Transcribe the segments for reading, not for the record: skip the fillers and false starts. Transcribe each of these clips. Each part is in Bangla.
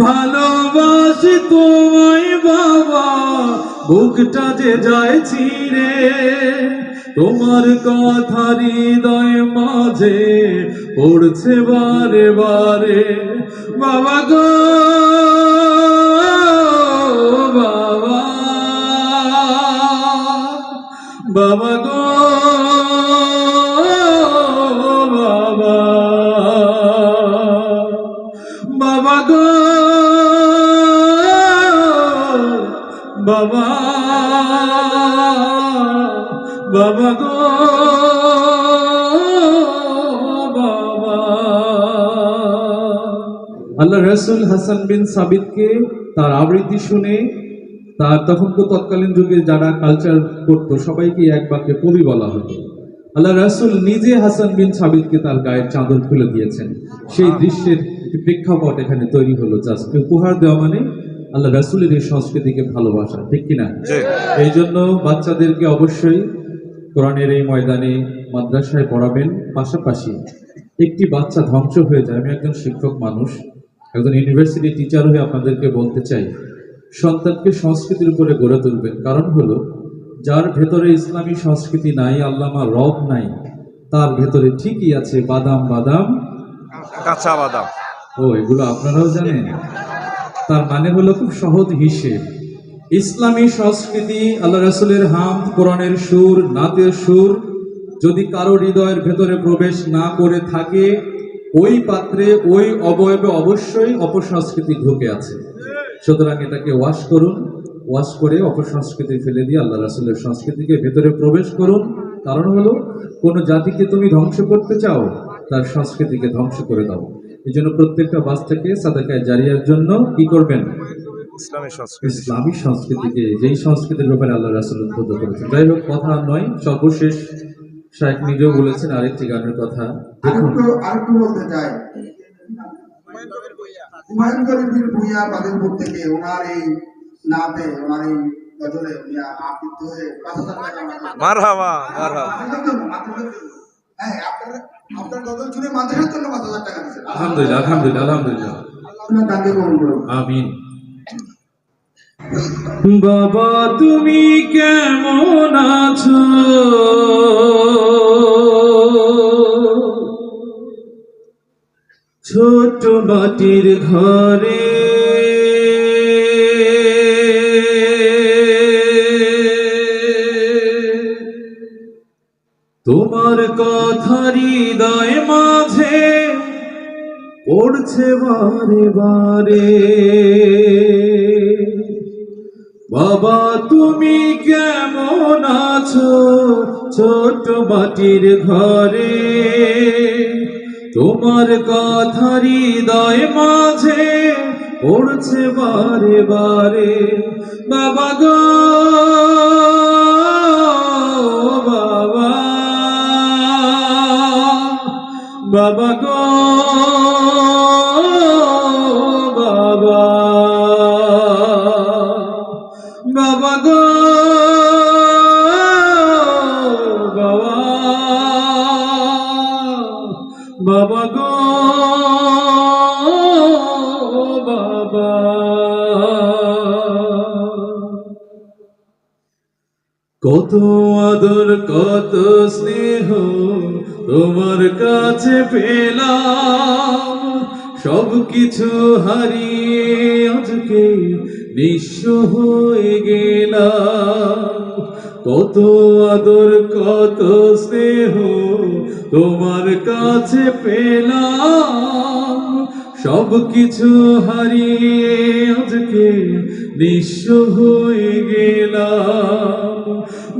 ভালোবাসি তোমায় বাবা, বুকটা যে যায় ছিঁড়ে, তোমার কথা হৃদয় মাঝে পড়ছে বারে বারে। বাবা গো বাবা, বাবা গো বাবা, বাবা গো বাবা, বাবা গো বাবা। আল্লাহ রসুল হাসান বিন সাবিতকে তার আবৃত্তি শুনে, তার তখন তো তৎকালীন যুগে যারা কালচার করতো সবাইকে এক বাক্যে কবি বলা হতো। আল্লাহ রসুল নিজে হাসান বিন সাবিতকে তার গায়ের চাদর খুলে দিয়েছেন। সেই দৃশ্যের একটি প্রেক্ষাপট এখানে তৈরি হলো। জাস্ট উপহার দেওয়া মানে আল্লাহ রসুলের এই সংস্কৃতিকে ভালোবাসা, ঠিক কিনা? এই জন্য বাচ্চাদেরকে অবশ্যই কোরআনের এই ময়দানে মাদ্রাসায় পড়াবেন। পাশাপাশি একটি বাচ্চা ধ্বংস হয়ে যায়, আমি একজন শিক্ষক মানুষ, একজন ইউনিভার্সিটি টিচার হয়ে আপনাদেরকে বলতে চাই, সন্তানকে সংস্কৃতির উপরে গড়ে তুলবেন। কারণ হলো, যার ভেতরে ইসলামী সংস্কৃতি নাই, আল্লামা রব নাই, তার ভেতরে ঠিকই আছে বাদাম বাদাম কাঁচা বাদাম। ও এগুলো আপনারাও জানেন। তার মানে হলো খুব সহজ হিসেব, ইসলামী সংস্কৃতি, আল্লাহ রাসূলের হামদ, কোরআনের সুর, নাতের সুর যদি কারো হৃদয়ের ভেতরে প্রবেশ না করে থাকে, ওই পাত্রে ওই অবয়বে অবশ্যই অপসংস্কৃতি ঢুকে আছে। সুতরাং এটাকে ওয়াশ করুন, ওয়াশ করে অপসংস্কৃতি ফেলে দিয়ে আল্লাহ রাসূলের সংস্কৃতিকে ভেতরে প্রবেশ করুন। কারণ হলো, কোনো জাতিকে তুমি ধ্বংস করতে চাও, তার সংস্কৃতিকে ধ্বংস করে দাও। এই জন্য প্রত্যেকটা বাচ্চাকে সাদাকায়ে জারিয়ার জন্য কি করবেন? ইসলামী সংস্কৃতিকে, যেই সংস্কৃতির ব্যাপারে আল্লাহ রাসূল উদ্বুদ্ধ করেছেন। যাই হোক, কথা নয়, সর্বশেষ শাইখ নিজেও বলেছেন আরেকটি গানের কথা। আরেকটু বলতে চাই, হুমায়ুন কবির ভূঁইয়া বাদিলপুর থেকে ওনার এই নাতে, ওনার এই গজলে আবৃত্তি হয়ে ৫,০০০ টাকা মারহাবা মারহাবা। হ্যাঁ, আপনার গজল শুনে মাদ্রাসার জন্য ৫,০০০ টাকা দিয়েছেন। আলহামদুলিল্লাহ, আলহামদুলিল্লাহ, আলহামদুলিল্লাহ, আপনার দানকে কবুল করুন। আমিন। বাবা তুমি কেমন আছো, ছোট মাটির ঘরে তোমার কথা হৃদয় মাঝে পড়ছে বারে বারে। বাবা তুমি কেমন আছো, ছোট মাটির ঘরে তোমার কথা হৃদয় মাঝে পড়ছে বারে বারে। বাবা গো বাবা, বাবা গো বাবা, বাবা গো বাবা, বাবা গো বাবা। কত আদর কত স্নেহ তোমার কাছে পেলাম, সবকিছু হারিয়ে আজকে নিঃস্ব হয়ে গেলাম। কত আদর কত স্নেহ তোমার কাছে পেলাম, সবকিছু হারিয়ে আজকে নিঃস্ব হয়ে গেলাম।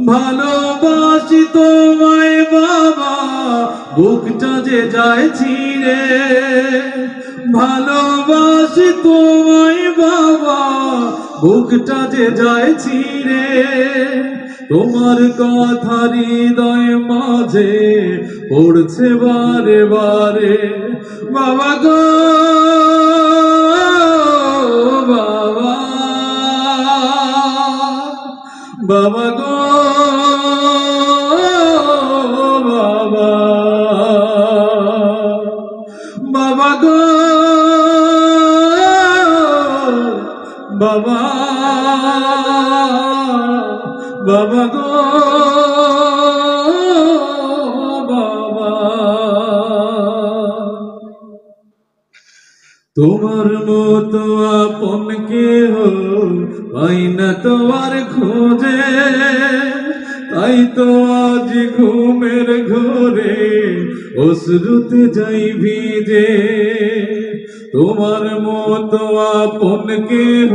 ভালোবাসি তোমায় বাবা, বুকটা যে যায় ছিঁড়ে, ভালোবাসি তোমায় বাবা, বুকটা যে যায় ছিঁড়ে, তোমার কথা হৃদয় মাঝে পড়ছে বারে বারে। বাবা গো বাবা, বাবা গো বাবা, বাবা গো বাবা বাবা গো বাবা, তোমার মতো আপন কেহ পাই না তোমার খোঁজে, তাই তো আজ ঘুমের ঘোরে অশ্রুতে যাই ভিজে। তোমার মতো আপন কেহ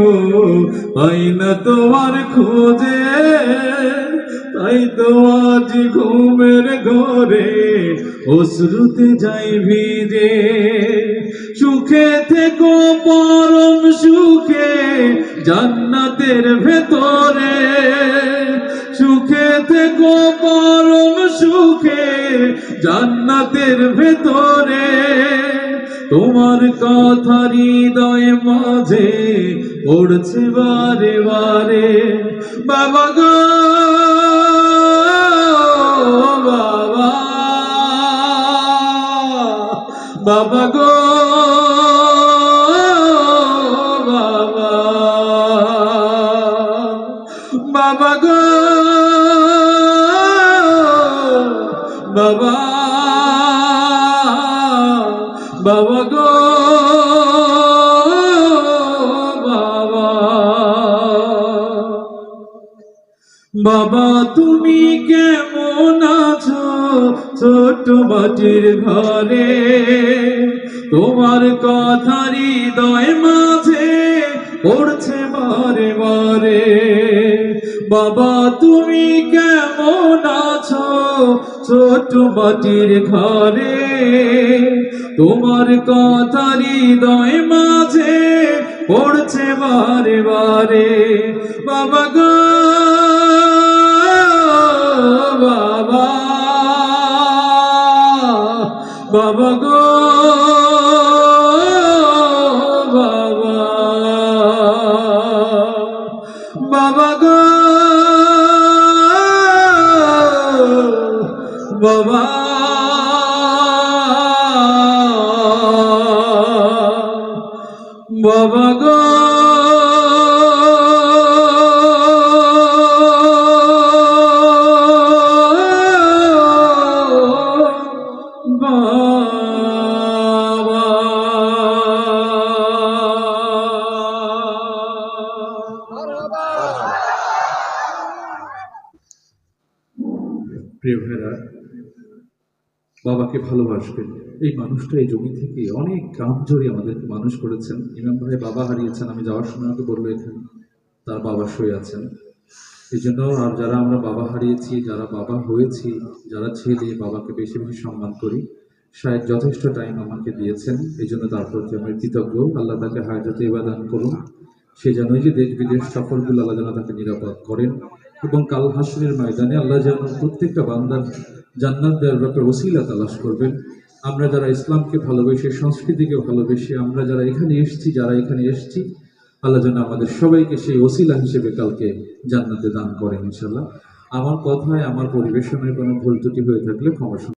পাই না তোমার খোঁজে, তাই তো আজ ঘুমের ঘোরে অশ্রুতে যাই ভিজে। সুখে থেকো পরম সুখে জান্নাতের ভেতরে, সুখে থেকো পরম সুখে জান্নাতের ভেতরে। তোমার কথা হৃদয়ে মাঝে পড়ছে বারে বারে। বাবা গো বাবা, বাবা গো বাবা, বাবা গো বাবা, বাবা গো বাবা। বাবা তুমি কেমন আছো ছোট মাটির ঘরে, তোমার কথা হৃদয় মাঝে পড়ছে বারে বারে। বাবা তুমি কেমন আছো ছোট মাটির ঘরে, তোমার কথা হৃদয় মাঝে পড়ছে বারে বারে। বাবা গো বাবা, বাবা গো বাবা, বাবা গো বাবা, বাবা গো প্রিয় ভাইরা, বাবাকে ভালোবাসবেন। এই মানুষটা এই জমি থেকে অনেক কাম জড়িয়ে আমাদেরকে মানুষ করেছেন। ইমাম ভাই বাবা হারিয়েছেন, আমি যাওয়ার সময় আমাকে বললো এখানে তার বাবা শুয়ে আছেন। এই জন্য আর যারা আমরা বাবা হারিয়েছি, যারা বাবা হয়েছি, যারা ছেলে, বাবাকে বেশি বেশি সম্মান করি। শায়দ যথেষ্ট টাইম আমাকে দিয়েছেন, এই জন্য তার প্রতি আমি কৃতজ্ঞ। আল্লাহ তাকে হায়াতে ইবাদাত করুন, সে যেন ওই যে দেশ বিদেশ সফরগুলো আল্লাহ যেন তাকে নিরাপদ করেন, এবং কাল হাসরের ময়দানে আল্লাহ যেন প্রত্যেকটা বান্দার জান্নাত দেওয়ার ব্যাপারে ওসিলা তালাশ করবেন। আমরা যারা ইসলামকে ভালোবেসে, সংস্কৃতিকে ভালোবেসে আমরা যারা এখানে এসেছি, আল্লাহ যেন আমাদের সবাইকে সেই ওসিলা হিসেবে কালকে জান্নাতে দান করেন ইনশাল্লাহ। আমার কথায়, আমার পরিবেশনের কোনো ভুল ত্রুটি হয়ে থাকলে ক্ষমা